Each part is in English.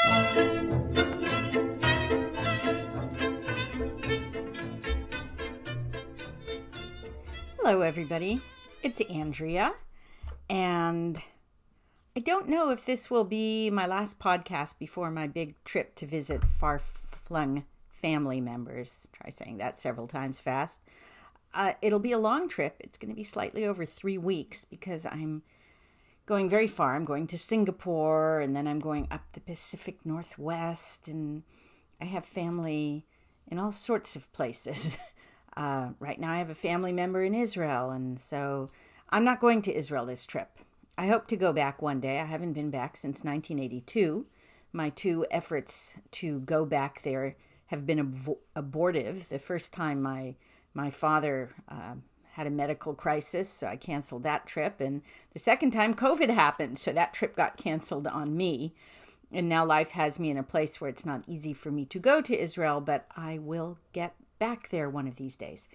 Hello, everybody. It's Andrea, and I don't know if this will be my last podcast before my big trip to visit far-flung family members. Try saying that several times fast. It'll be a long trip. It's going to be slightly over 3 weeks because I'm going very far. I'm going to Singapore, and then I'm going up the Pacific Northwest, and I have family in all sorts of places. Right now I have a family member in Israel, and so I'm not going to Israel this trip. I hope to go back one day. I haven't been back since 1982. My 2 efforts to go back there have been abortive. The first time my father had a medical crisis, so I canceled that trip. And the second time COVID happened, so that trip got canceled on me. And now life has me in a place where it's not easy for me to go to Israel, but I will get back there one of these days.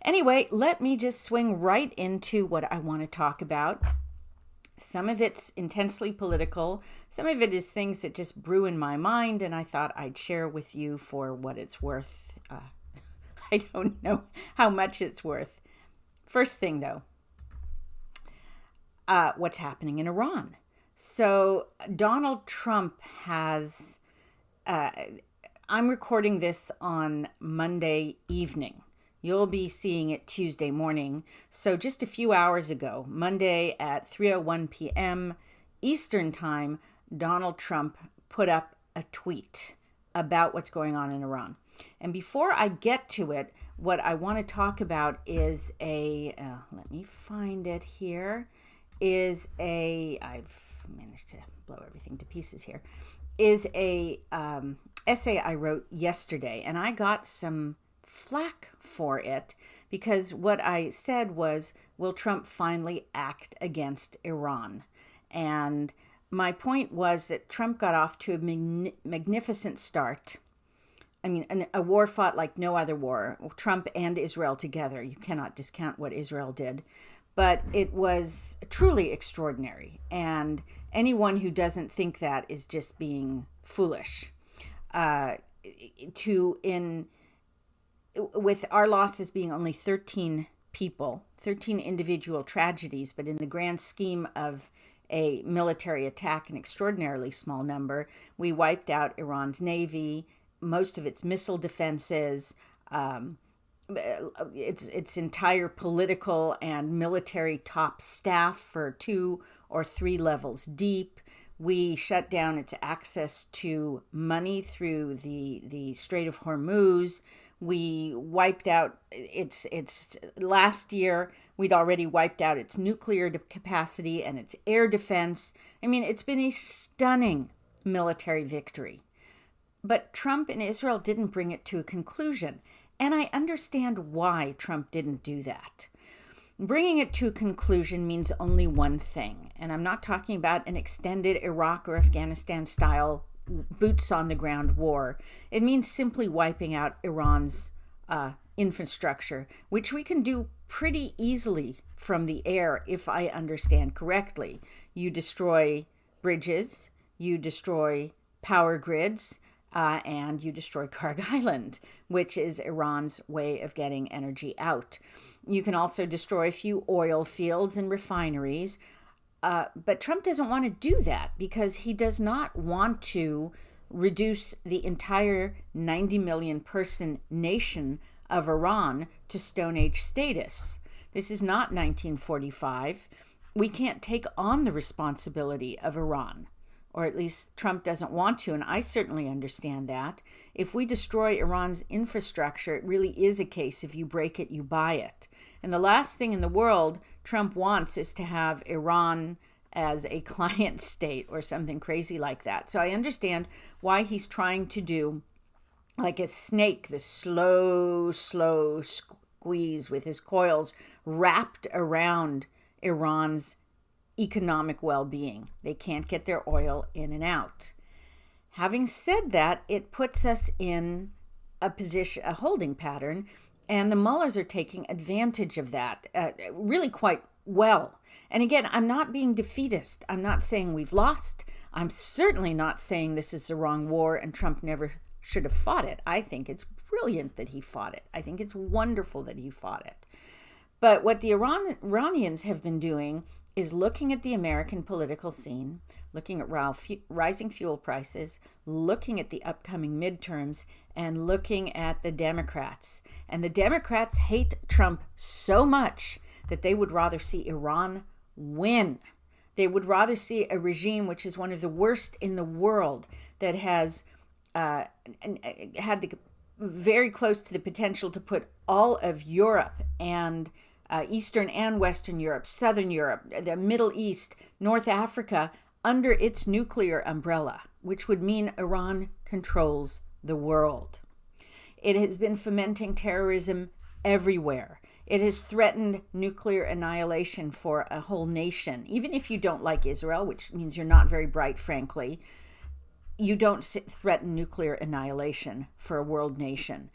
Anyway, let me just swing right into what I want to talk about. Some of it's intensely political. Some of it is things that just brew in my mind, and I thought I'd share with you for what it's worth. I don't know how much it's worth. First thing, though, what's happening in Iran. So Donald Trump has... I'm recording this on Monday evening. You'll be seeing it Tuesday morning. So just a few hours ago, Monday at 3:01 p.m. Eastern Time, Donald Trump put up a tweet about what's going on in Iran. And before I get to it, what I want to talk about is let me find it here, I've managed to blow everything to pieces here, is a essay I wrote yesterday, and I got some flack for it because what I said was, will Trump finally act against Iran? And my point was that Trump got off to a magnificent start. I mean, a war fought like no other war, Trump and Israel together. You cannot discount what Israel did. But it was truly extraordinary. And anyone who doesn't think that is just being foolish. With our losses being only 13 people, 13 individual tragedies, but in the grand scheme of a military attack, an extraordinarily small number, we wiped out Iran's navy, most of its missile defenses, its entire political and military top staff for 2 or 3 levels deep. We shut down its access to money through the Strait of Hormuz. We wiped out its last year, we'd already wiped out its nuclear capacity and its air defense. I mean, it's been a stunning military victory. But Trump and Israel didn't bring it to a conclusion. And I understand why Trump didn't do that. Bringing it to a conclusion means only one thing. And I'm not talking about an extended Iraq or Afghanistan style boots on the ground war. It means simply wiping out Iran's infrastructure, which we can do pretty easily from the air if I understand correctly. You destroy bridges, you destroy power grids, and you destroy Karg Island, which is Iran's way of getting energy out. You can also destroy a few oil fields and refineries, but Trump doesn't want to do that because he does not want to reduce the entire 90 million person nation of Iran to Stone Age status. This is not 1945. We can't take on the responsibility of Iran. Or at least Trump doesn't want to, and I certainly understand that. If we destroy Iran's infrastructure, it really is a case if you break it, you buy it. And the last thing in the world Trump wants is to have Iran as a client state or something crazy like that. So I understand why he's trying to do like a snake, the slow squeeze with his coils wrapped around Iran's economic well-being. They can't get their oil in and out. Having said that, it puts us in a holding pattern, and the Mullahs are taking advantage of that really quite well. And again, I'm not being defeatist. I'm not saying we've lost. I'm certainly not saying this is the wrong war and Trump never should have fought it. I think it's brilliant that he fought it. I think it's wonderful that he fought it. But what the Iranians have been doing is looking at the American political scene, looking at rising fuel prices, looking at the upcoming midterms, and looking at the Democrats. And the Democrats hate Trump so much that they would rather see Iran win. They would rather see a regime which is one of the worst in the world, that has had very close to the potential to put all of Europe and Eastern and Western Europe, Southern Europe, the Middle East, North Africa under its nuclear umbrella, which would mean Iran controls the world. It has been fomenting terrorism everywhere. It has threatened nuclear annihilation for a whole nation. Even if you don't like Israel, which means you're not very bright, frankly, you don't threaten nuclear annihilation for a world nation.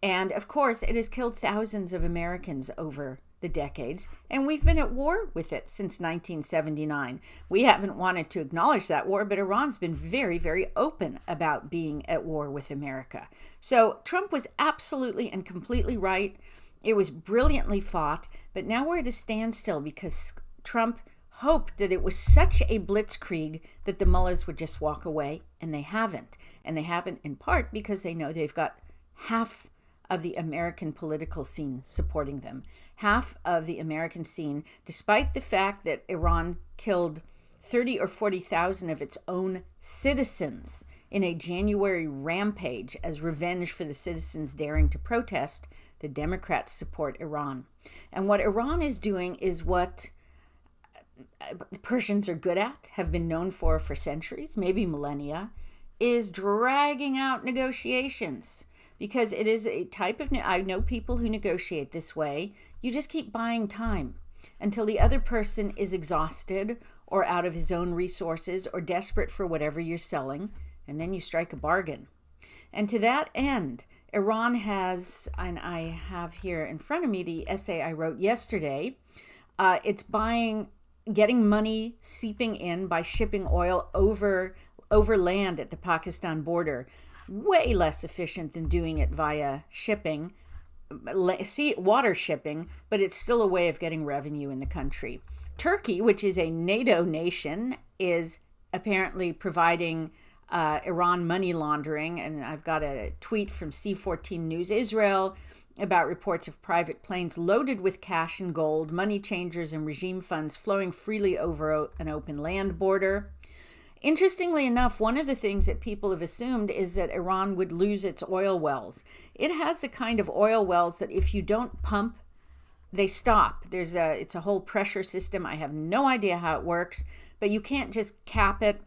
And of course, it has killed thousands of Americans over the decades, and we've been at war with it since 1979. We haven't wanted to acknowledge that war, but Iran's been very, very open about being at war with America. So Trump was absolutely and completely right. It was brilliantly fought, but now we're at a standstill because Trump hoped that it was such a blitzkrieg that the mullahs would just walk away, and they haven't. And they haven't in part because they know they've got half of the American political scene supporting them. Half of the American scene, despite the fact that Iran killed 30 or 40,000 of its own citizens in a January rampage as revenge for the citizens daring to protest, the Democrats support Iran. And what Iran is doing is what the Persians are good at, have been known for centuries, maybe millennia, is dragging out negotiations. Because it is a type of, I know people who negotiate this way. You just keep buying time until the other person is exhausted or out of his own resources or desperate for whatever you're selling, and then you strike a bargain. And to that end, Iran has, and I have here in front of me the essay I wrote yesterday, it's getting money seeping in by shipping oil over land at the Pakistan border. Way less efficient than doing it via shipping, water shipping, but it's still a way of getting revenue in the country. Turkey, which is a NATO nation, is apparently providing Iran money laundering, and I've got a tweet from C14 News Israel about reports of private planes loaded with cash and gold, money changers, and regime funds flowing freely over an open land border. Interestingly enough, one of the things that people have assumed is that Iran would lose its oil wells. It has a kind of oil wells that if you don't pump, they stop. It's a whole pressure system. I have no idea how it works, but you can't just cap it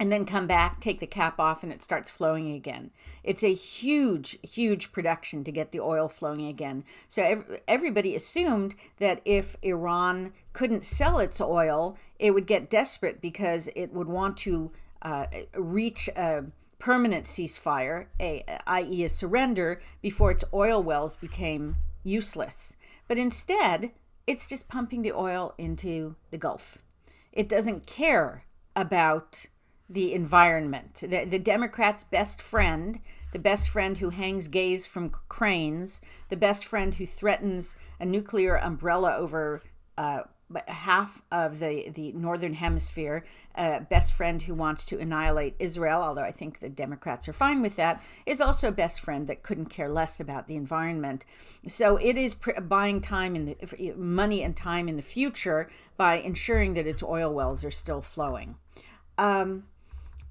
and then come back, take the cap off, and it starts flowing again. It's a huge, huge production to get the oil flowing again. So everybody assumed that if Iran couldn't sell its oil, it would get desperate because it would want to reach a permanent ceasefire, i.e. a surrender, before its oil wells became useless. But instead, it's just pumping the oil into the Gulf. It doesn't care about the environment. The Democrats' best friend, the best friend who hangs gays from cranes, the best friend who threatens a nuclear umbrella over half of the northern hemisphere, best friend who wants to annihilate Israel, although I think the Democrats are fine with that, is also a best friend that couldn't care less about the environment. So it is buying time money and time in the future by ensuring that its oil wells are still flowing.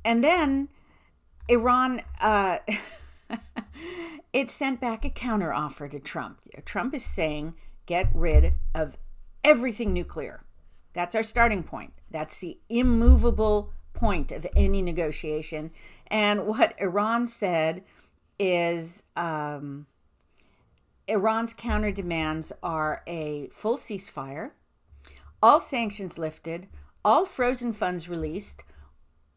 And then Iran, it sent back a counteroffer to Trump. Trump is saying, get rid of everything nuclear. That's our starting point. That's the immovable point of any negotiation. And what Iran said is Iran's counter demands are a full ceasefire, all sanctions lifted, all frozen funds released,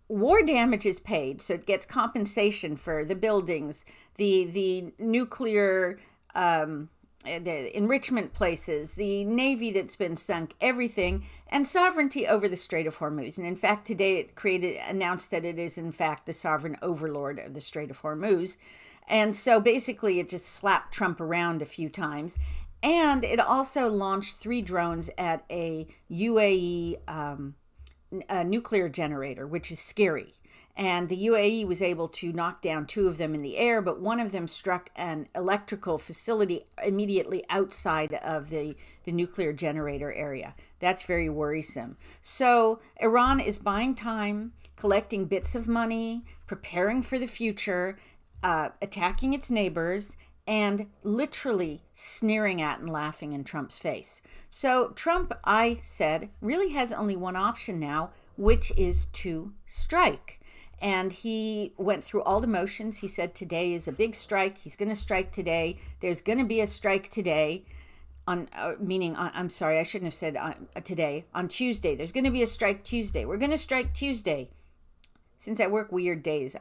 war damages paid, so it gets compensation for the buildings, the nuclear the enrichment places, the navy that's been sunk, everything, and sovereignty over the Strait of Hormuz. And in fact, today it announced that it is in fact the sovereign overlord of the Strait of Hormuz. And so basically it just slapped Trump around a few times. And it also launched 3 drones at a UAE nuclear generator, which is scary. And the UAE was able to knock down 2 of them in the air, but one of them struck an electrical facility immediately outside of the nuclear generator area. That's very worrisome. So Iran is buying time, collecting bits of money, preparing for the future, attacking its neighbors, and literally sneering at and laughing in Trump's face. So Trump, I said, really has only one option now, which is to strike. And he went through all the motions. He said today is a big strike. He's going to strike today. There's going to be a strike today. I'm sorry, I shouldn't have said today. On Tuesday, there's going to be a strike Tuesday. We're going to strike Tuesday. Since I work weird days,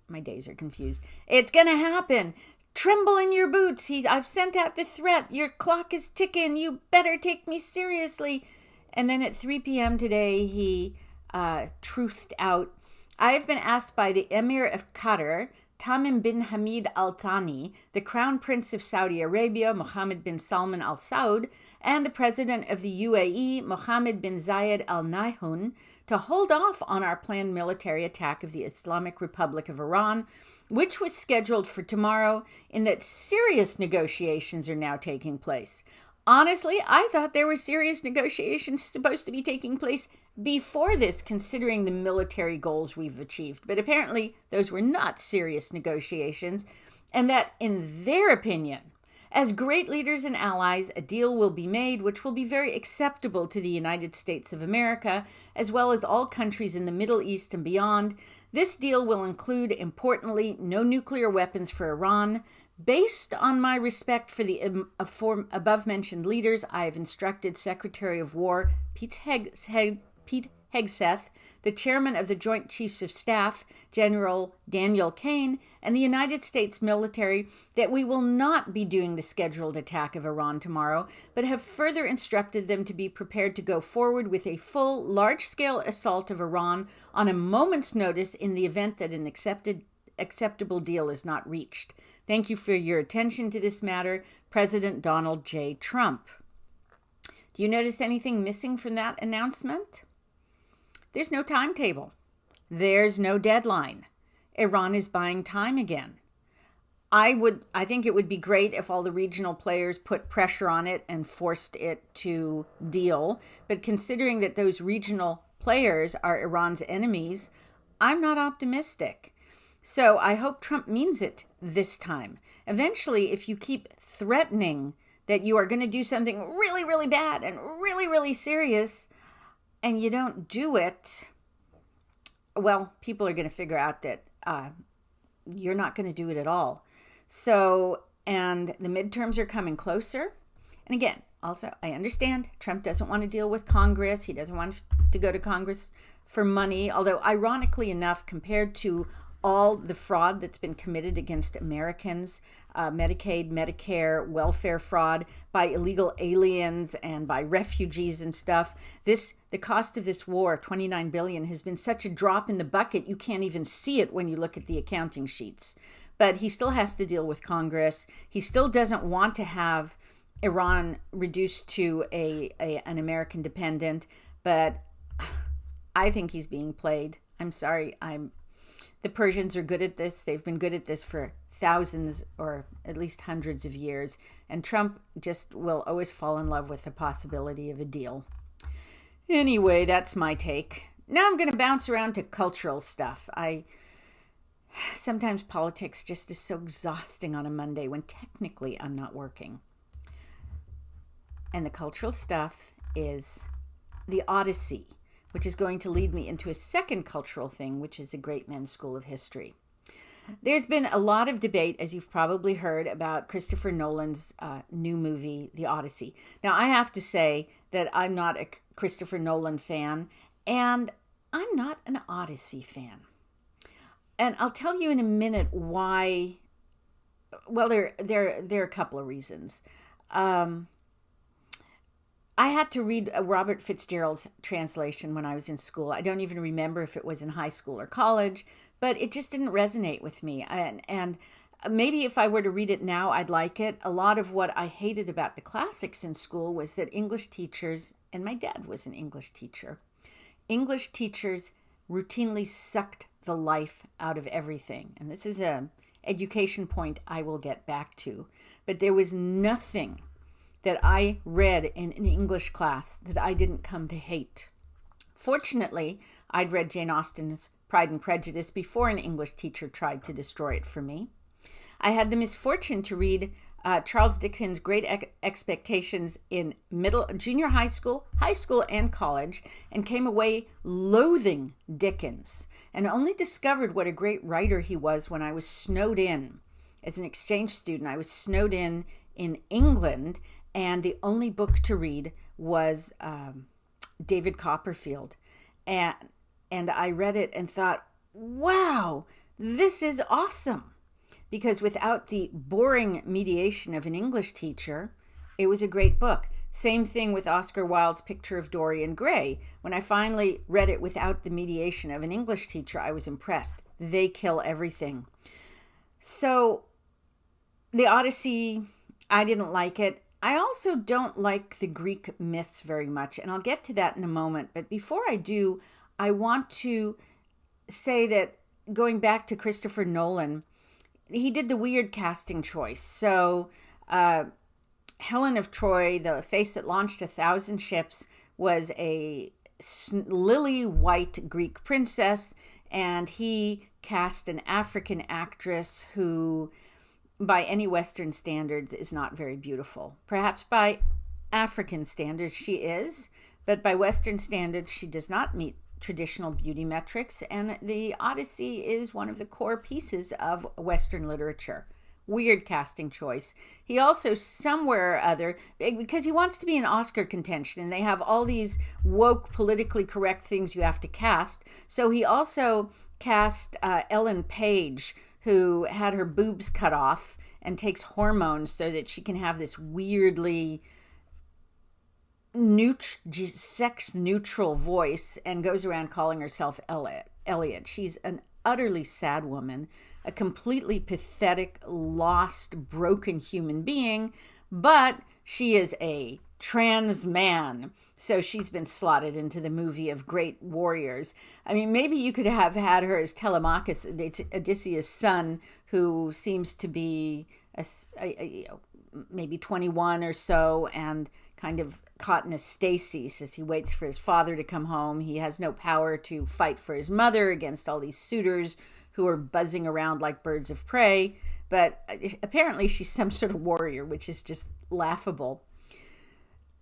my days are confused. It's going to happen. Tremble in your boots. I've sent out the threat. Your clock is ticking. You better take me seriously. And then at 3 p.m. today, he truthed out, I have been asked by the Emir of Qatar, Tamim bin Hamid Al Thani, the Crown Prince of Saudi Arabia, Mohammed bin Salman Al Saud, and the President of the UAE, Mohammed bin Zayed Al Nahyan, to hold off on our planned military attack of the Islamic Republic of Iran, which was scheduled for tomorrow, in that serious negotiations are now taking place. Honestly, I thought there were serious negotiations supposed to be taking place before this, considering the military goals we've achieved. But apparently, those were not serious negotiations, and that, in their opinion, as great leaders and allies, a deal will be made which will be very acceptable to the United States of America, as well as all countries in the Middle East and beyond. This deal will include, importantly, no nuclear weapons for Iran. Based on my respect for the above-mentioned leaders, I have instructed Secretary of War Pete Hegseth, the chairman of the Joint Chiefs of Staff, General Daniel Kane, and the United States military that we will not be doing the scheduled attack of Iran tomorrow, but have further instructed them to be prepared to go forward with a full, large-scale assault of Iran on a moment's notice in the event that an acceptable deal is not reached. Thank you for your attention to this matter, President Donald J. Trump. Do you notice anything missing from that announcement? There's no timetable. There's no deadline. Iran is buying time again. I think it would be great if all the regional players put pressure on it and forced it to deal. But considering that those regional players are Iran's enemies, I'm not optimistic. So I hope Trump means it this time. Eventually, if you keep threatening that you are going to do something really, really bad and really, really serious, and you don't do it, well, people are going to figure out that you're not going to do it at all. So, and the midterms are coming closer. And again, also, I understand Trump doesn't want to deal with Congress. He doesn't want to go to Congress for money. Although, ironically enough, compared to all the fraud that's been committed against Americans, Medicaid, Medicare, welfare fraud by illegal aliens and by refugees and stuff, the cost of this war, $29 billion, has been such a drop in the bucket you can't even see it when you look at the accounting sheets. But he still has to deal with Congress. He still doesn't want to have Iran reduced to an American dependent. But I think he's being played. I'm sorry. The Persians are good at this. They've been good at this for thousands or at least hundreds of years. And Trump just will always fall in love with the possibility of a deal. Anyway, that's my take. Now I'm going to bounce around to cultural stuff. Sometimes politics just is so exhausting on a Monday when technically I'm not working. And the cultural stuff is the Odyssey, which is going to lead me into a second cultural thing, which is a great men's school of history. There's been a lot of debate, as you've probably heard, about Christopher Nolan's new movie, The Odyssey. Now, I have to say that I'm not a Christopher Nolan fan, and I'm not an Odyssey fan. And I'll tell you in a minute why. Well, there are a couple of reasons. um, I had to read Robert Fitzgerald's translation when I was in school. I don't even remember if it was in high school or college, but it just didn't resonate with me. And maybe if I were to read it now, I'd like it. A lot of what I hated about the classics in school was that English teachers, and my dad was an English teacher, English teachers routinely sucked the life out of everything. And this is a education point I will get back to. But there was nothing that I read in an English class that I didn't come to hate. Fortunately, I'd read Jane Austen's Pride and Prejudice before an English teacher tried to destroy it for me. I had the misfortune to read Charles Dickens' Great Expectations in junior high school, and college, and came away loathing Dickens, and only discovered what a great writer he was when I was snowed in. As an exchange student, I was snowed in England, and the only book to read was David Copperfield. And I read it and thought, wow, this is awesome. Because without the boring mediation of an English teacher, it was a great book. Same thing with Oscar Wilde's Picture of Dorian Gray. When I finally read it without the mediation of an English teacher, I was impressed. They kill everything. So the Odyssey, I didn't like it. I also don't like the Greek myths very much, and I'll get to that in a moment. But before I do, I want to say that going back to Christopher Nolan, he did the weird casting choice. So Helen of Troy, the face that launched 1,000 ships, was a lily white Greek princess, and he cast an African actress who, by any Western standards, is not very beautiful. Perhaps by African standards she is, but by Western standards she does not meet traditional beauty metrics, and the Odyssey is one of the core pieces of Western literature. Weird casting choice. He also, somewhere or other, because he wants to be in Oscar contention, and they have all these woke, politically correct things you have to cast, so he also cast Ellen Page, who had her boobs cut off and takes hormones so that she can have this weirdly sex-neutral voice, and goes around calling herself Elliot. She's an utterly sad woman, a completely pathetic, lost, broken human being, but she is a trans man, so she's been slotted into the movie of great warriors. I mean, maybe you could have had her as Telemachus, Odysseus' son, who seems to be maybe 21 or so, and kind of caught in a stasis as he waits for his father to come home. He has no power to fight for his mother against all these suitors who are buzzing around like birds of prey, but apparently she's some sort of warrior, which is just laughable.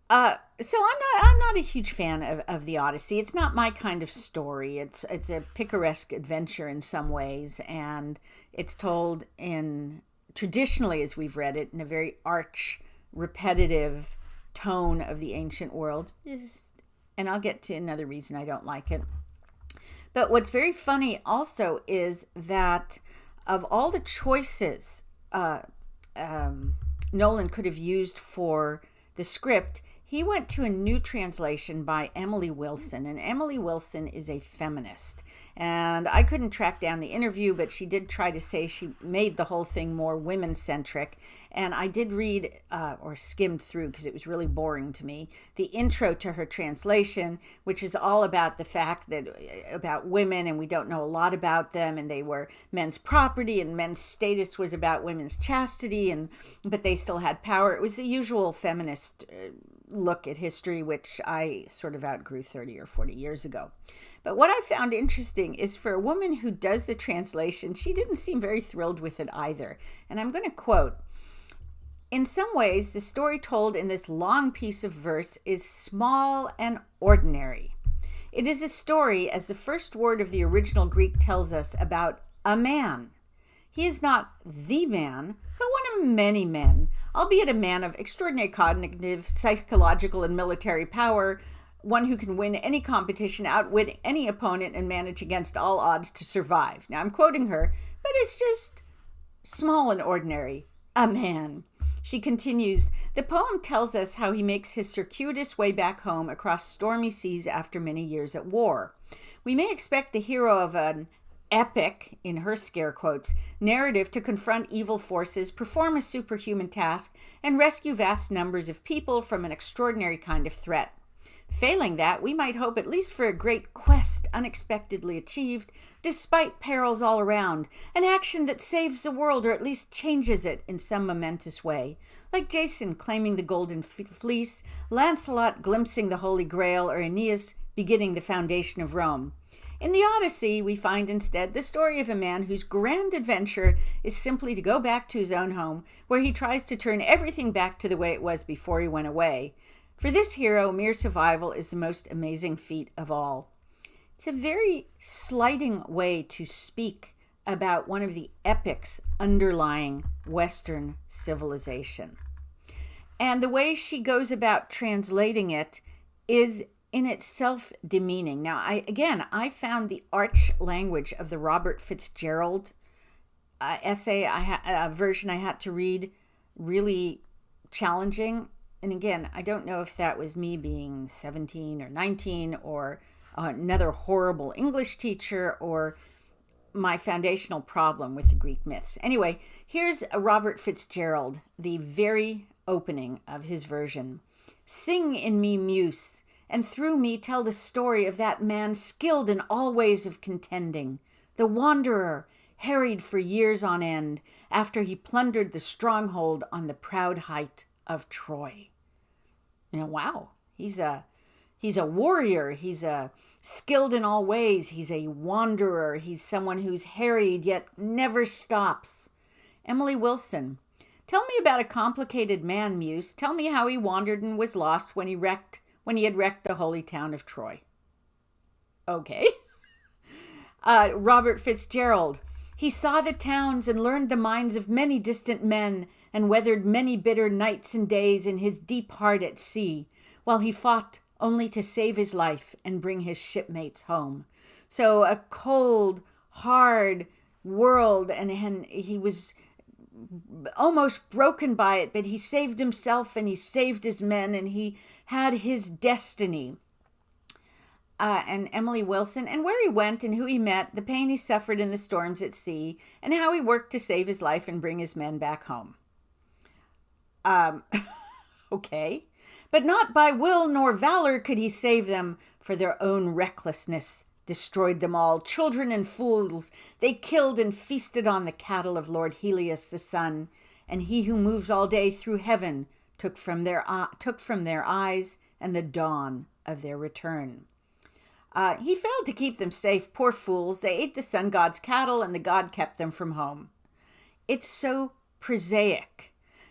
So I'm not a huge fan of the Odyssey. It's not my kind of story. It's a picaresque adventure in some ways, and it's told traditionally, as we've read it, in a very arch, repetitive tone of the ancient world. And I'll get to another reason I don't like it. But what's very funny also is that of all the choices Nolan could have used for the script, he went to a new translation by Emily Wilson, and Emily Wilson is a feminist. And I couldn't track down the interview, but she did try to say she made the whole thing more women-centric. And I did read, or skimmed through, because it was really boring to me, the intro to her translation, which is all about the fact that about women, and we don't know a lot about them, and they were men's property, and men's status was about women's chastity, but they still had power. It was the usual feminist look at history, which I sort of outgrew 30 or 40 years ago. But what I found interesting is, for a woman who does the translation, she didn't seem very thrilled with it either. And I'm going to quote, "In some ways, the story told in this long piece of verse is small and ordinary. It is a story, as the first word of the original Greek tells us, about a man. He is not the man, but one of many men, albeit a man of extraordinary cognitive, psychological, and military power, one who can win any competition, outwit any opponent, and manage against all odds to survive." Now, I'm quoting her, but it's just small and ordinary. A man. She continues, the poem tells us how he makes his circuitous way back home across stormy seas after many years at war. We may expect the hero of an epic, in her scare quotes, narrative to confront evil forces, perform a superhuman task, and rescue vast numbers of people from an extraordinary kind of threat. Failing that, we might hope at least for a great quest unexpectedly achieved, despite perils all around, an action that saves the world or at least changes it in some momentous way. Like Jason claiming the golden fleece, Lancelot glimpsing the Holy Grail, or Aeneas beginning the foundation of Rome. In the Odyssey, we find instead the story of a man whose grand adventure is simply to go back to his own home, where he tries to turn everything back to the way it was before he went away. For this hero, mere survival is the most amazing feat of all. It's a very slighting way to speak about one of the epics underlying Western civilization. And the way she goes about translating it is in itself demeaning. Now, I found the arch language of the Robert Fitzgerald essay version I had to read really challenging. And again, I don't know if that was me being 17 or 19 or another horrible English teacher or my foundational problem with the Greek myths. Anyway, here's Robert Fitzgerald, the very opening of his version. Sing in me, muse, and through me tell the story of that man skilled in all ways of contending, the wanderer, harried for years on end, after he plundered the stronghold on the proud height of Troy. Wow, he's a warrior, he's a skilled in all ways, he's a wanderer, he's someone who's harried yet never stops. Emily Wilson, tell me about a complicated man, muse. Tell me how he wandered and was lost when he had wrecked the holy town of Troy. Okay. Robert Fitzgerald, he saw the towns and learned the minds of many distant men, and weathered many bitter nights and days in his deep heart at sea, while he fought only to save his life and bring his shipmates home. So a cold, hard world, and he was almost broken by it, but he saved himself and he saved his men, and he had his destiny. And Emily Wilson, and where he went and who he met, the pain he suffered in the storms at sea, and how he worked to save his life and bring his men back home. Okay. But not by will nor valor could he save them, for their own recklessness destroyed them all. Children and fools, they killed and feasted on the cattle of Lord Helios the sun, and he who moves all day through heaven took from their eyes and the dawn of their return. He failed to keep them safe, poor fools. They ate the sun god's cattle, and the god kept them from home. It's so prosaic.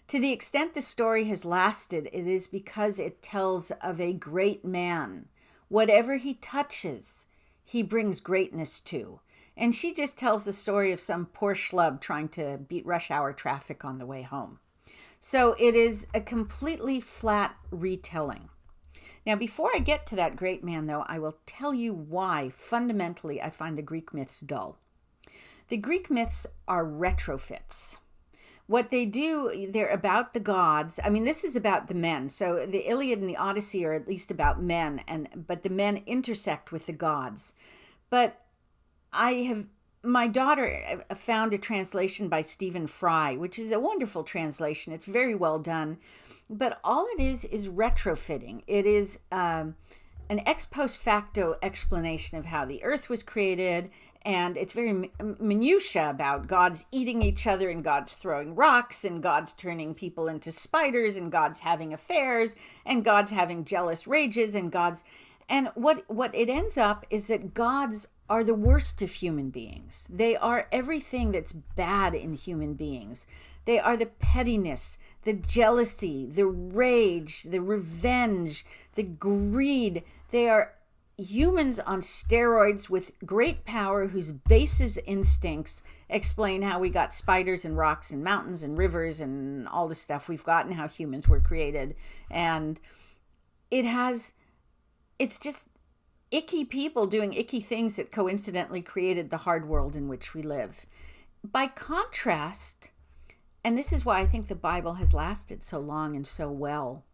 To the extent the story has lasted, it is because it tells of a great man. Whatever he touches, he brings greatness to. And she just tells the story of some poor schlub trying to beat rush hour traffic on the way home. So it is a completely flat retelling. Now, before I get to that great man, though, I will tell you why, fundamentally, I find the Greek myths dull. The Greek myths are retrofits. What they do, they're about the gods. I mean, this is about the men. So the Iliad and the Odyssey are at least about men, but the men intersect with the gods. But my daughter found a translation by Stephen Fry, which is a wonderful translation. It's very well done. But all it is retrofitting. It is an ex post facto explanation of how the earth was created. And it's very minutiae about gods eating each other, and gods throwing rocks, and gods turning people into spiders, and gods having affairs, and gods having jealous rages, and gods. And what it ends up is that gods are the worst of human beings. They are everything that's bad in human beings. They are the pettiness, the jealousy, the rage, the revenge, the greed. They are humans on steroids with great power, whose basest instincts explain how we got spiders and rocks and mountains and rivers and all the stuff we've got, and how humans were created. And it's just icky people doing icky things that coincidentally created the hard world in which we live. By contrast, And this is why I think the Bible has lasted so long and so well.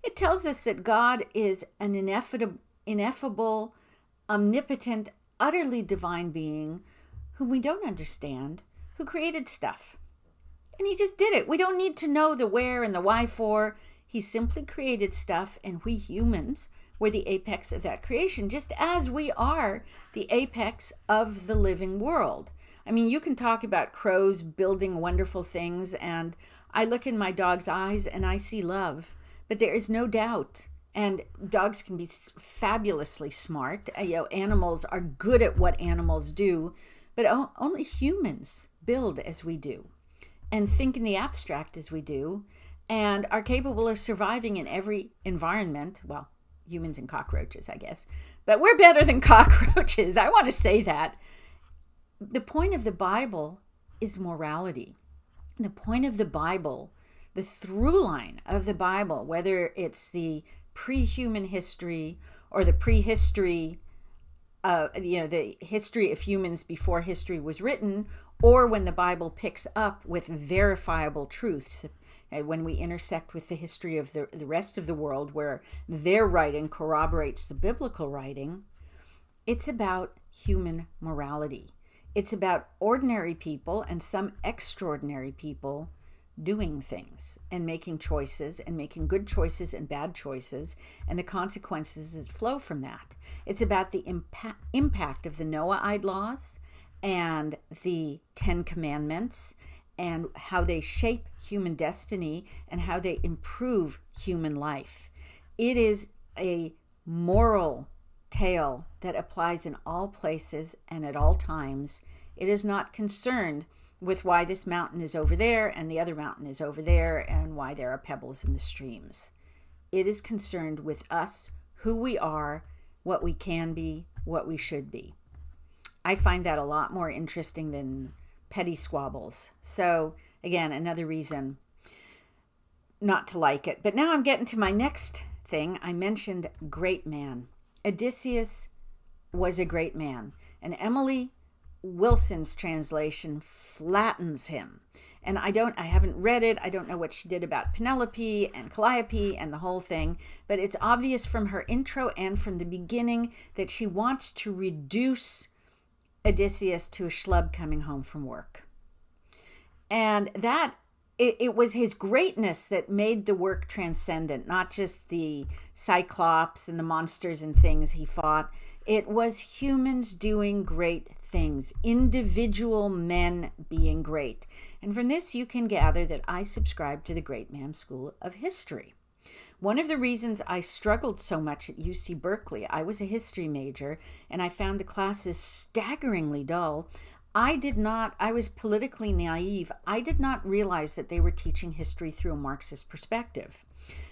It tells us that God is an ineffable, omnipotent, utterly divine being whom we don't understand, who created stuff. And he just did it. We don't need to know the where and the why for. He simply created stuff, and we humans were the apex of that creation, just as we are the apex of the living world. I mean, you can talk about crows building wonderful things, and I look in my dog's eyes and I see love, but there is no doubt. And dogs can be fabulously smart. Animals are good at what animals do, but only humans build as we do and think in the abstract as we do, and are capable of surviving in every environment. Well, humans and cockroaches, I guess, but we're better than cockroaches. I want to say that. The point of the Bible is morality. The point of the Bible, the through line of the Bible, whether it's the pre-human history or the prehistory, the history of humans before history was written, or when the Bible picks up with verifiable truths, when we intersect with the history of the rest of the world where their writing corroborates the biblical writing, it's about human morality. It's about ordinary people and some extraordinary people doing things and making choices and making good choices and bad choices and the consequences that flow from that. It's about the impact of the Noahide laws and the 10 Commandments and how they shape human destiny and how they improve human life. It is a moral tale that applies in all places and at all times. It is not concerned with why this mountain is over there and the other mountain is over there and why there are pebbles in the streams. It is concerned with us, who we are, what we can be, what we should be. I find that a lot more interesting than petty squabbles. So again, another reason not to like it. But now I'm getting to my next thing. I mentioned great man. Odysseus was a great man, and Emily Wilson's translation flattens him. And I haven't read it. I don't know what she did about Penelope and Calliope and the whole thing, but it's obvious from her intro and from the beginning that she wants to reduce Odysseus to a schlub coming home from work. And that it was his greatness that made the work transcendent, not just the Cyclops and the monsters and things he fought. It was humans doing great things, individual men being great. And from this, you can gather that I subscribe to the Great Man School of History. One of the reasons I struggled so much at UC Berkeley, I was a history major, and I found the classes staggeringly dull. I was politically naive. I did not realize that they were teaching history through a Marxist perspective.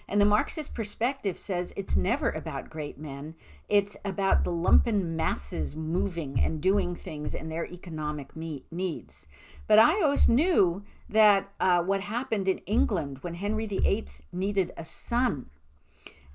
And the Marxist perspective says it's never about great men. It's about the lumpen masses moving and doing things and their economic needs. But I always knew that what happened in England when Henry VIII needed a son,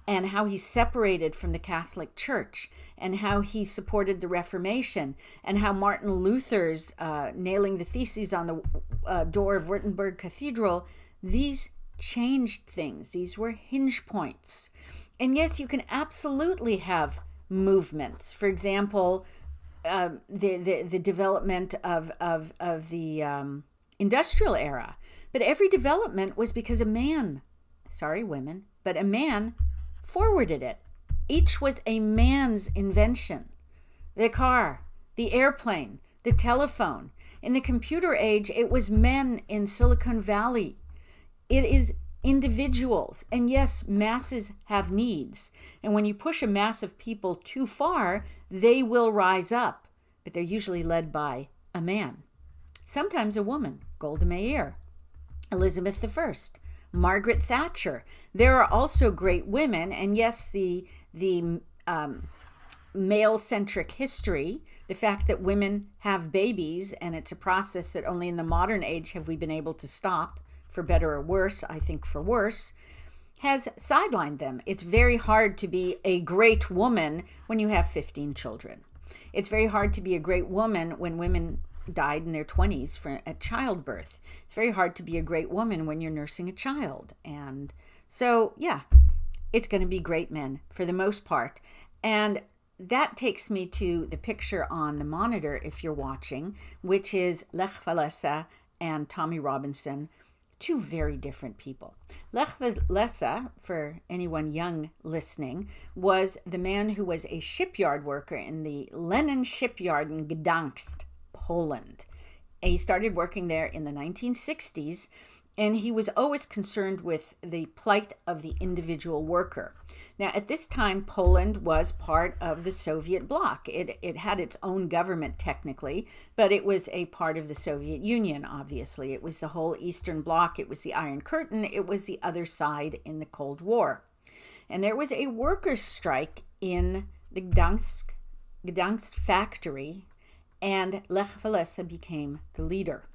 and how he separated from the Catholic Church, and how he supported the Reformation, and how Martin Luther's nailing the theses on the door of Wittenberg Cathedral, these changed things. These were hinge points. And yes, you can absolutely have movements. For example, the development of the industrial era. But every development was because a man forwarded it. Each was a man's invention. The car, the airplane, the telephone. In the computer age, it was men in Silicon Valley. It is individuals. And yes, masses have needs. And when you push a mass of people too far, they will rise up. But they're usually led by a man. Sometimes a woman, Golda Meir, Elizabeth I, Margaret Thatcher. There are also great women, and yes, the male-centric history, the fact that women have babies, and it's a process that only in the modern age have we been able to stop, for better or worse, I think for worse, has sidelined them. It's very hard to be a great woman when you have 15 children. It's very hard to be a great woman when women died in their 20s at childbirth. It's very hard to be a great woman when you're nursing a child. And so, yeah, it's going to be great men for the most part. And that takes me to the picture on the monitor, if you're watching, which is Lech Walesa and Tommy Robinson, two very different people. Lech Walesa, for anyone young listening, was the man who was a shipyard worker in the Lenin shipyard in Gdansk, Poland. He started working there in the 1960s, and he was always concerned with the plight of the individual worker. Now, at this time, Poland was part of the Soviet bloc. It had its own government, technically, but it was a part of the Soviet Union, obviously. It was the whole Eastern Bloc. It was the Iron Curtain. It was the other side in the Cold War. And there was a workers' strike in the Gdansk factory, and Lech Walesa became the leader.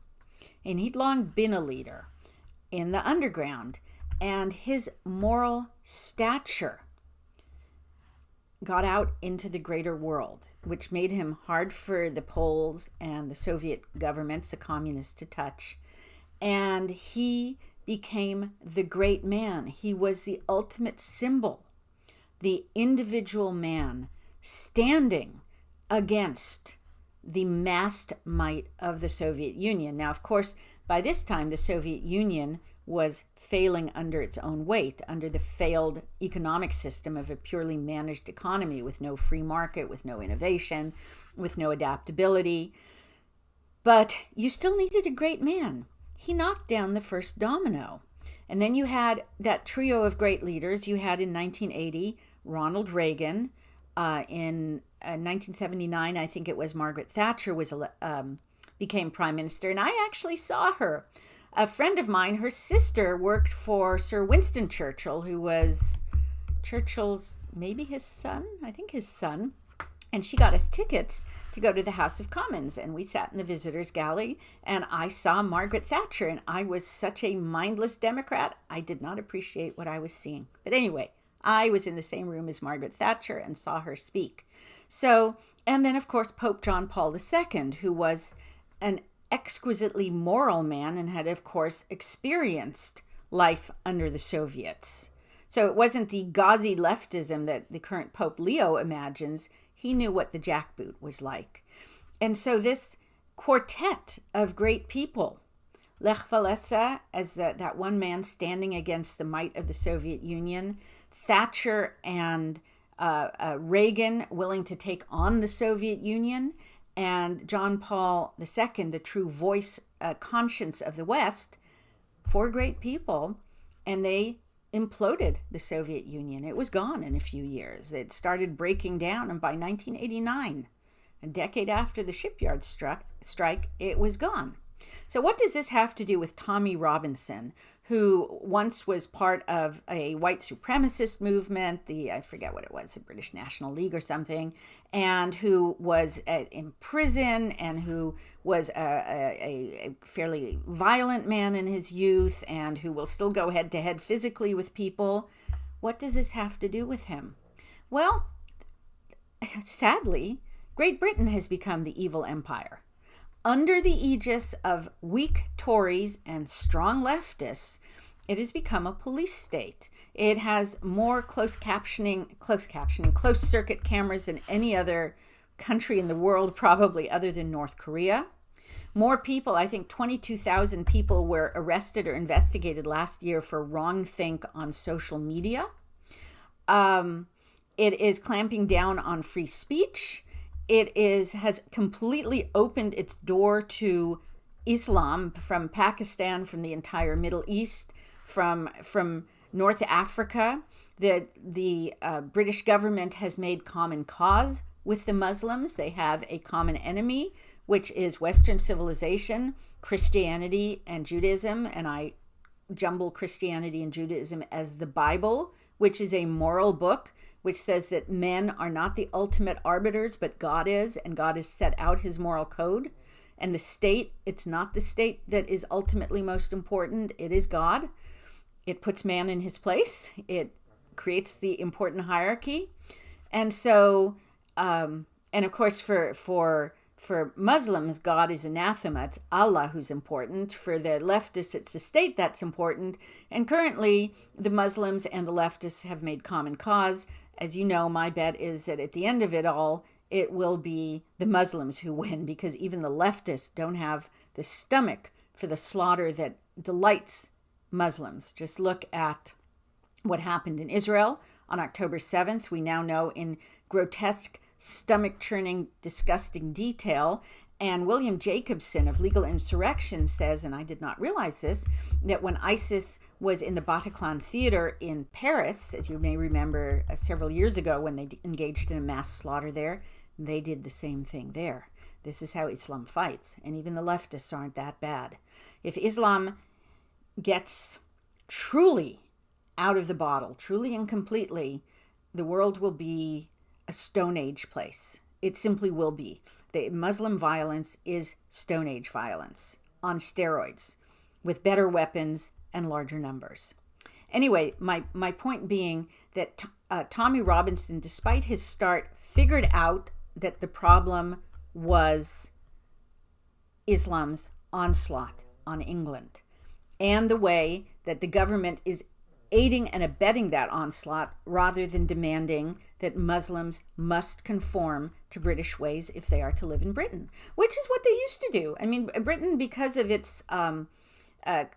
And he'd long been a leader in the underground, and his moral stature got out into the greater world, which made him hard for the Poles and the Soviet governments, the communists, to touch. And he became the great man. He was the ultimate symbol, the individual man standing against the massed might of the Soviet Union. Now, of course, by this time, the Soviet Union was failing under its own weight, under the failed economic system of a purely managed economy with no free market, with no innovation, with no adaptability. But you still needed a great man. He knocked down the first domino. And then you had that trio of great leaders. You had in 1980, Ronald Reagan. In 1979, I think it was, Margaret Thatcher became prime minister, and I actually saw her. A friend of mine, her sister, worked for Sir Winston Churchill, who was Churchill's, maybe his son, I think his son, and she got us tickets to go to the House of Commons, and we sat in the visitors' gallery, and I saw Margaret Thatcher, and I was such a mindless Democrat, I did not appreciate what I was seeing. But anyway, I was in the same room as Margaret Thatcher and saw her speak. So, and then of course Pope John Paul II, who was an exquisitely moral man and had of course experienced life under the Soviets. So it wasn't the gauzy leftism that the current Pope Leo imagines. He knew what the jackboot was like. And so this quartet of great people, Lech Walesa as that one man standing against the might of the Soviet Union, Thatcher and Reagan willing to take on the Soviet Union, and John Paul II, the true voice, conscience of the West, four great people, and they imploded the Soviet Union. It was gone in a few years. It started breaking down, and by 1989, a decade after the shipyard strike, it was gone. So what does this have to do with Tommy Robinson, who once was part of a white supremacist movement, I forget what it was, the British National League or something, and who was in prison and who was a fairly violent man in his youth and who will still go head to head physically with people? What does this have to do with him? Well, sadly, Great Britain has become the evil empire. Under the aegis of weak Tories and strong leftists, it has become a police state. It has more closed circuit cameras than any other country in the world, probably other than North Korea. More people, I think 22,000 people were arrested or investigated last year for wrongthink on social media. It is clamping down on free speech. It has completely opened its door to Islam from Pakistan, from the entire Middle East, from North Africa. The British government has made common cause with the Muslims. They have a common enemy, which is Western civilization, Christianity, and Judaism. And I jumble Christianity and Judaism as the Bible, which is a moral book, which says that men are not the ultimate arbiters, but God is, and God has set out his moral code. And the state, it's not the state that is ultimately most important, it is God. It puts man in his place. It creates the important hierarchy. And so, and of course for For Muslims, God is anathema. It's Allah who's important. For the leftists, it's the state that's important. And currently, the Muslims and the leftists have made common cause. As you know, my bet is that at the end of it all, it will be the Muslims who win, because even the leftists don't have the stomach for the slaughter that delights Muslims. Just look at what happened in Israel on October 7th. We now know in grotesque, stomach-churning, disgusting detail. And William Jacobson of Legal Insurrection says, and I did not realize this, that when ISIS was in the Bataclan Theater in Paris, as you may remember several years ago when they engaged in a mass slaughter there, they did the same thing there. This is how Islam fights, and even the leftists aren't that bad. If Islam gets truly out of the bottle, truly and completely, the world will be a Stone Age place. It simply will be. The Muslim violence is Stone Age violence on steroids, with better weapons and larger numbers. Anyway, my point being that Tommy Robinson, despite his start, figured out that the problem was Islam's onslaught on England and the way that the government is aiding and abetting that onslaught rather than demanding that Muslims must conform to British ways if they are to live in Britain, which is what they used to do. I mean, Britain, because of its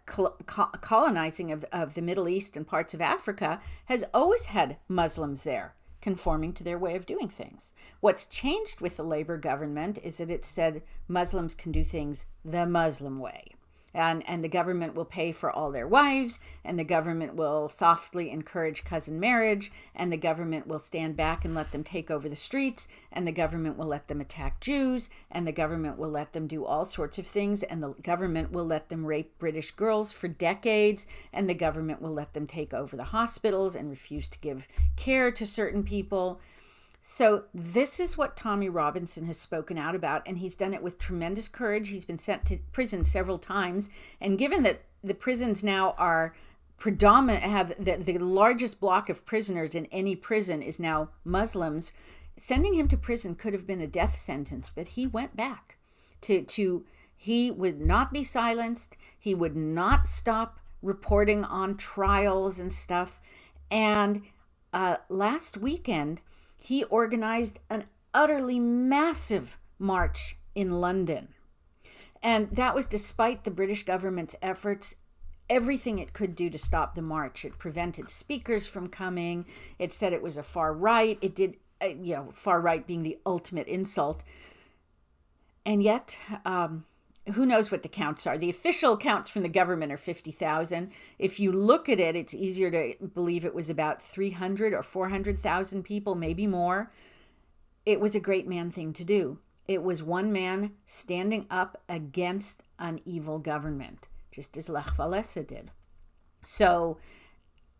colonizing of the Middle East and parts of Africa, has always had Muslims there, conforming to their way of doing things. What's changed with the Labour government is that it said Muslims can do things the Muslim way. And the government will pay for all their wives, and the government will softly encourage cousin marriage, and the government will stand back and let them take over the streets, and the government will let them attack Jews, and the government will let them do all sorts of things, and the government will let them rape British girls for decades, and the government will let them take over the hospitals and refuse to give care to certain people. So this is what Tommy Robinson has spoken out about, and he's done it with tremendous courage. He's been sent to prison several times, and given that the prisons now are predominant, have the largest block of prisoners in any prison is now Muslims, sending him to prison could have been a death sentence, but he went back to he would not be silenced. He would not stop reporting on trials and stuff. And last weekend, he organized an utterly massive march in London. And that was despite the British government's efforts, everything it could do to stop the march. It prevented speakers from coming. It said it was a far right. It did, far right being the ultimate insult. And yet, who knows what the counts are? The official counts from the government are 50,000. If you look at it, it's easier to believe it was about 300 or 400,000 people, maybe more. It was a great man thing to do. It was one man standing up against an evil government, just as Lech Walesa did. So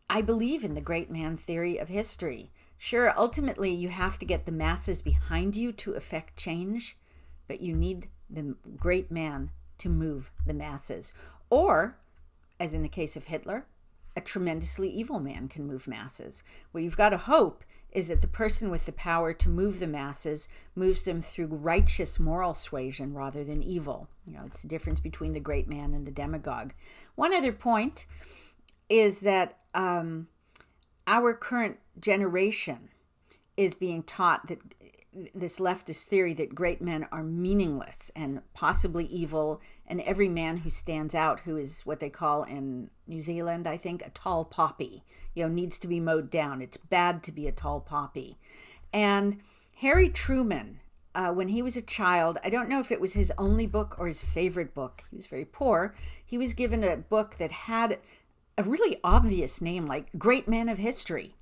I believe in the great man theory of history. Sure, ultimately you have to get the masses behind you to effect change, but you need the great man to move the masses. Or, as in the case of Hitler, a tremendously evil man can move masses. What you've got to hope is that the person with the power to move the masses moves them through righteous moral suasion rather than evil. It's the difference between the great man and the demagogue. One other point is that our current generation is being taught that this leftist theory that great men are meaningless and possibly evil, and every man who stands out, who is what they call in New Zealand, I think, a tall poppy, needs to be mowed down. It's bad to be a tall poppy. And Harry Truman, when he was a child, I don't know if it was his only book or his favorite book. He was very poor. He was given a book that had a really obvious name, like Great Man of History.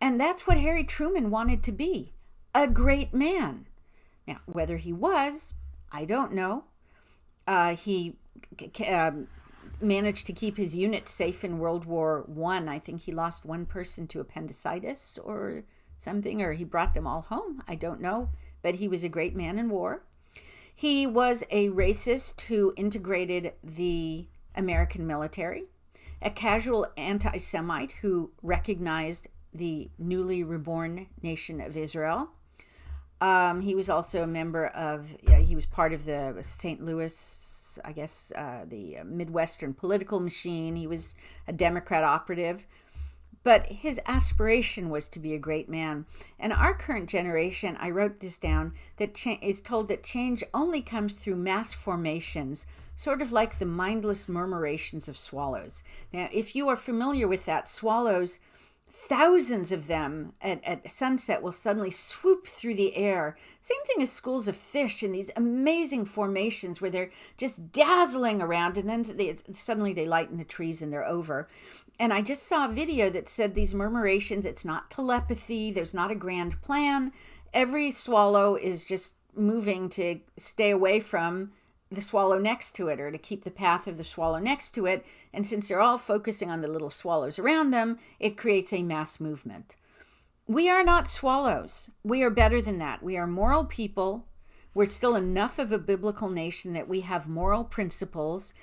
And that's what Harry Truman wanted to be. A great man. Now, whether he was, I don't know. He managed to keep his unit safe in World War I. I think he lost one person to appendicitis or something, or he brought them all home. I don't know. But he was a great man in war. He was a racist who integrated the American military, a casual anti-Semite who recognized the newly reborn nation of Israel, He was also a member of, yeah, he was part of the St. Louis, I guess, the Midwestern political machine. He was a Democrat operative. But his aspiration was to be a great man. And our current generation, I wrote this down, that is told that change only comes through mass formations, sort of like the mindless murmurations of swallows. Now, if you are familiar with that, swallows, thousands of them at sunset will suddenly swoop through the air. Same thing as schools of fish in these amazing formations where they're just dazzling around, and then suddenly they lighten the trees and they're over. And I just saw a video that said these murmurations, it's not telepathy, there's not a grand plan. Every swallow is just moving to stay away from the swallow next to it, or to keep the path of the swallow next to it. And since they're all focusing on the little swallows around them, it creates a mass movement. We are not swallows. We are better than that. We are moral people. We're still enough of a biblical nation that we have moral principles,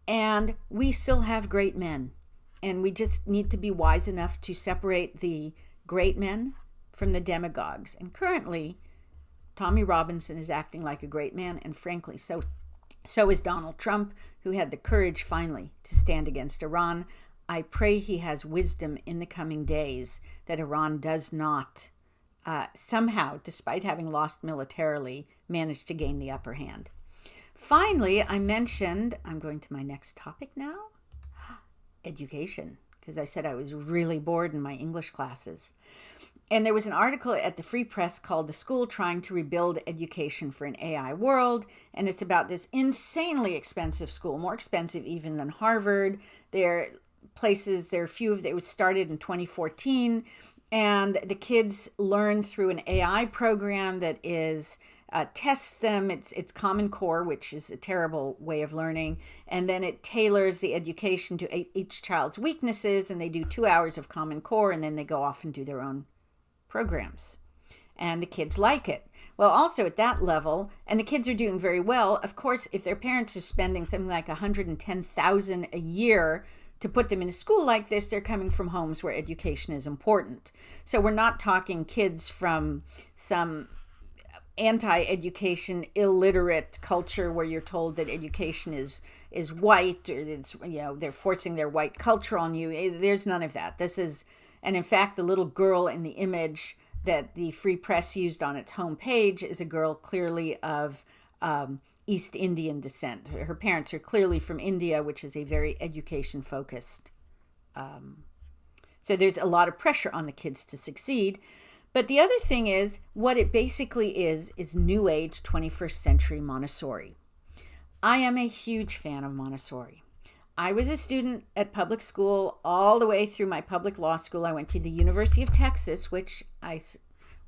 and we still have great men. And we just need to be wise enough to separate the great men from the demagogues. And currently, Tommy Robinson is acting like a great man, and frankly, so is Donald Trump, who had the courage finally to stand against Iran. I pray he has wisdom in the coming days that Iran does not somehow, despite having lost militarily, manage to gain the upper hand. Finally, I mentioned, I'm going to my next topic now, education, because I said I was really bored in my English classes. And there was an article at the Free Press called "The School Trying to Rebuild Education for an AI World." And it's about this insanely expensive school, more expensive even than Harvard. There are a few of it was started in 2014. And the kids learn through an AI program that is tests them. It's Common Core, which is a terrible way of learning. And then it tailors the education to each child's weaknesses. And they do 2 hours of Common Core, and then they go off and do their own programs, and the kids like it. Well, also at that level, and the kids are doing very well. Of course, if their parents are spending something like $110,000 a year to put them in a school like this, they're coming from homes where education is important. So we're not talking kids from some anti-education, illiterate culture where you're told that education is white, or it's, they're forcing their white culture on you. There's none of that. This is. And in fact, the little girl in the image that the Free Press used on its homepage is a girl clearly of East Indian descent. Her parents are clearly from India, which is a very education-focused. So there's a lot of pressure on the kids to succeed. But the other thing is, what it basically is New Age 21st century Montessori. I am a huge fan of Montessori. I was a student at public school all the way through my public law school. I went to the University of Texas, which I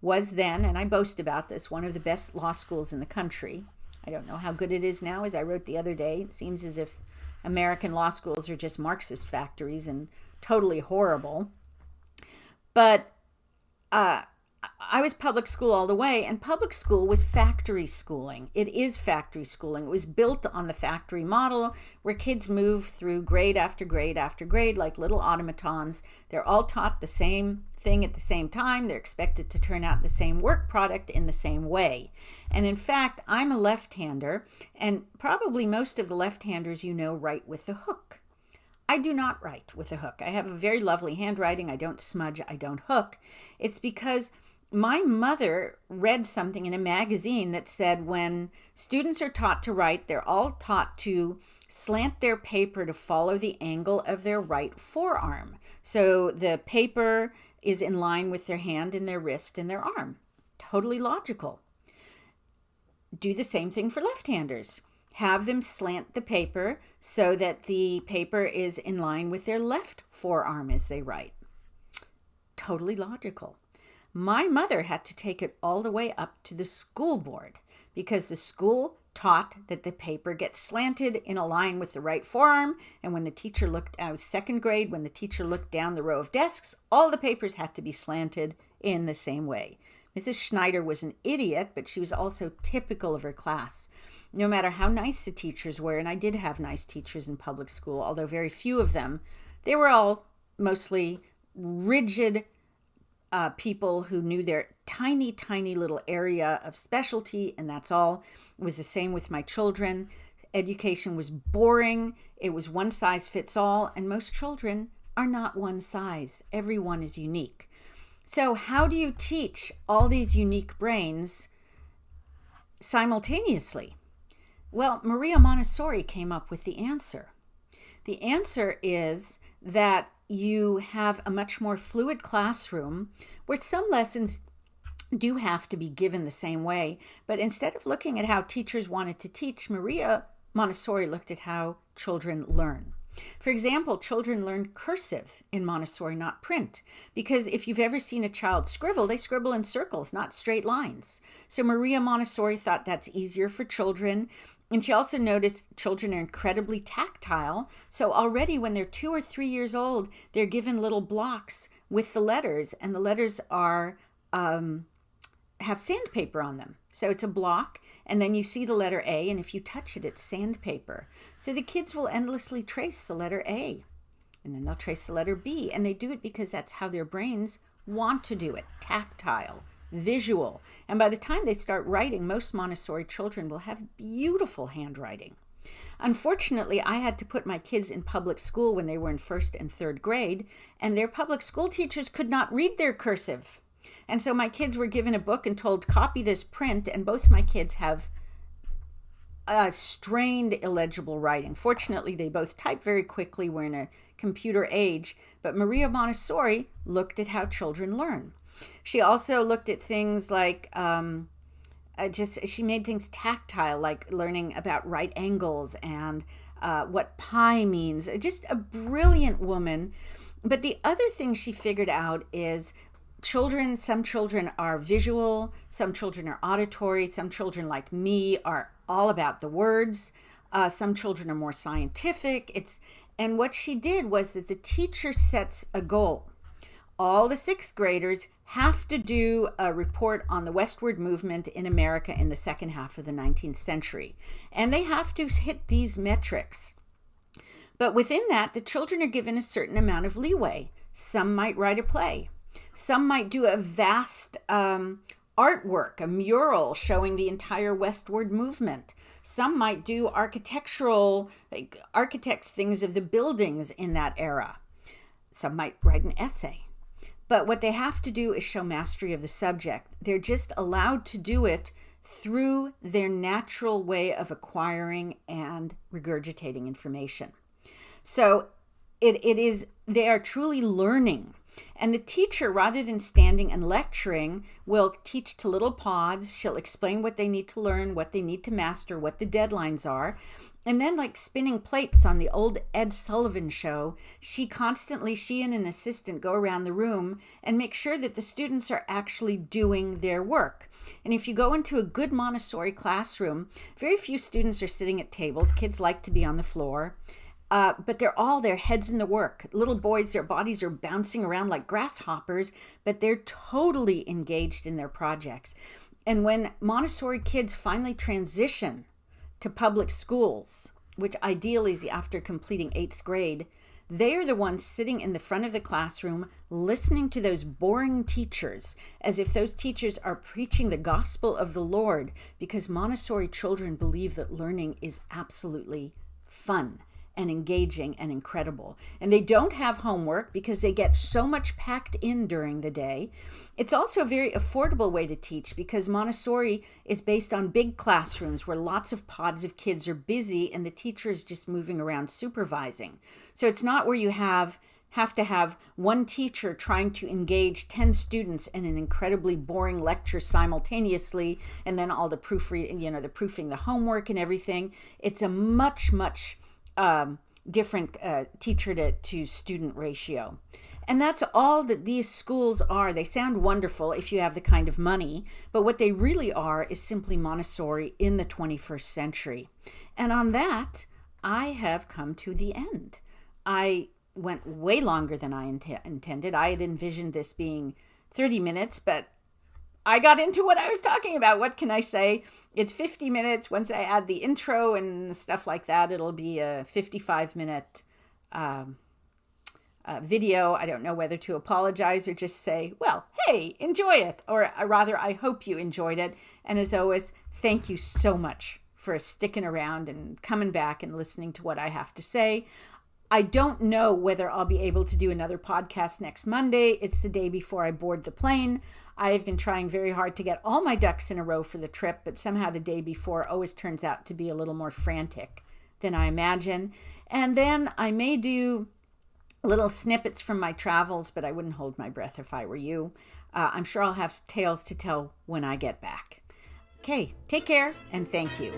was then, and I boast about this, one of the best law schools in the country. I don't know how good it is now. As I wrote the other day, it seems as if American law schools are just Marxist factories and totally horrible. But I was public school all the way, and public school was factory schooling. It is factory schooling. It was built on the factory model where kids move through grade after grade after grade like little automatons. They're all taught the same thing at the same time. They're expected to turn out the same work product in the same way. And in fact, I'm a left-hander, and probably most of the left-handers write with the hook. I do not write with a hook. I have a very lovely handwriting. I don't smudge. I don't hook. It's because my mother read something in a magazine that said when students are taught to write, they're all taught to slant their paper to follow the angle of their right forearm. So the paper is in line with their hand and their wrist and their arm. Totally logical. Do the same thing for left-handers. Have them slant the paper so that the paper is in line with their left forearm as they write. Totally logical. My mother had to take it all the way up to the school board because the school taught that the paper gets slanted in a line with the right forearm. And when the teacher I was second grade, when the teacher looked down the row of desks, all the papers had to be slanted in the same way. Mrs. Schneider was an idiot, but she was also typical of her class. No matter how nice the teachers were, and I did have nice teachers in public school, although very few of them, they were all mostly rigid people who knew their tiny, tiny little area of specialty, and that's all. It was the same with my children. Education was boring. It was one size fits all, and most children are not one size. Everyone is unique. So how do you teach all these unique brains simultaneously? Well, Maria Montessori came up with the answer. The answer is that you have a much more fluid classroom where some lessons do have to be given the same way. But instead of looking at how teachers wanted to teach, Maria Montessori looked at how children learn. For example, children learn cursive in Montessori, not print, because if you've ever seen a child scribble, they scribble in circles, not straight lines. So Maria Montessori thought that's easier for children. And she also noticed children are incredibly tactile. So already when they're 2 or 3 years old, they're given little blocks with the letters, and the letters are have sandpaper on them. So it's a block, and then you see the letter A, and if you touch it, it's sandpaper. So the kids will endlessly trace the letter A, and then they'll trace the letter B, and they do it because that's how their brains want to do it, tactile, visual. And by the time they start writing, most Montessori children will have beautiful handwriting. Unfortunately, I had to put my kids in public school when they were in 1st and 3rd grade, and their public school teachers could not read their cursive. And so my kids were given a book and told, copy this print, and both my kids have strained illegible writing. Fortunately, they both type very quickly. We're in a computer age, but Maria Montessori looked at how children learn. She also looked at things like, she made things tactile, like learning about right angles and what pi means. Just a brilliant woman. But the other thing she figured out is some children are visual, some children are auditory, some children like me are all about the words, some children are more scientific. And what she did was that the teacher sets a goal. All the 6th graders have to do a report on the westward movement in America in the second half of the 19th century. And they have to hit these metrics. But within that, the children are given a certain amount of leeway. Some might write a play. Some might do a vast artwork, a mural showing the entire westward movement. Some might do architectural, like architects' things of the buildings in that era. Some might write an essay. But what they have to do is show mastery of the subject. They're just allowed to do it through their natural way of acquiring and regurgitating information. So they are truly learning. And the teacher, rather than standing and lecturing, will teach to little pods. She'll explain what they need to learn, what they need to master, what the deadlines are. And then, like spinning plates on the old Ed Sullivan show, she and an assistant go around the room and make sure that the students are actually doing their work. And if you go into a good Montessori classroom, very few students are sitting at tables. Kids like to be on the floor. But they're all their heads in the work. Little boys, their bodies are bouncing around like grasshoppers, but they're totally engaged in their projects. And when Montessori kids finally transition to public schools, which ideally is after completing 8th grade, they are the ones sitting in the front of the classroom listening to those boring teachers as if those teachers are preaching the gospel of the Lord, because Montessori children believe that learning is absolutely fun and engaging and incredible. And they don't have homework because they get so much packed in during the day. It's also a very affordable way to teach because Montessori is based on big classrooms where lots of pods of kids are busy and the teacher is just moving around supervising. So it's not where you have to have one teacher trying to engage 10 students in an incredibly boring lecture simultaneously, and then all the proofing, the proofing, the homework and everything. It's a much different teacher to student ratio. And that's all that these schools are. They sound wonderful if you have the kind of money, but what they really are is simply Montessori in the 21st century. And on that, I have come to the end. I went way longer than I intended. I had envisioned this being 30 minutes, but I got into what I was talking about. What can I say? It's 50 minutes. Once I add the intro and stuff like that, it'll be a 55-minute video. I don't know whether to apologize or just say, well, hey, enjoy it. Or rather, I hope you enjoyed it. And as always, thank you so much for sticking around and coming back and listening to what I have to say. I don't know whether I'll be able to do another podcast next Monday. It's the day before I board the plane. I've been trying very hard to get all my ducks in a row for the trip, but somehow the day before always turns out to be a little more frantic than I imagine. And then I may do little snippets from my travels, but I wouldn't hold my breath if I were you. I'm sure I'll have tales to tell when I get back. Okay, take care and thank you.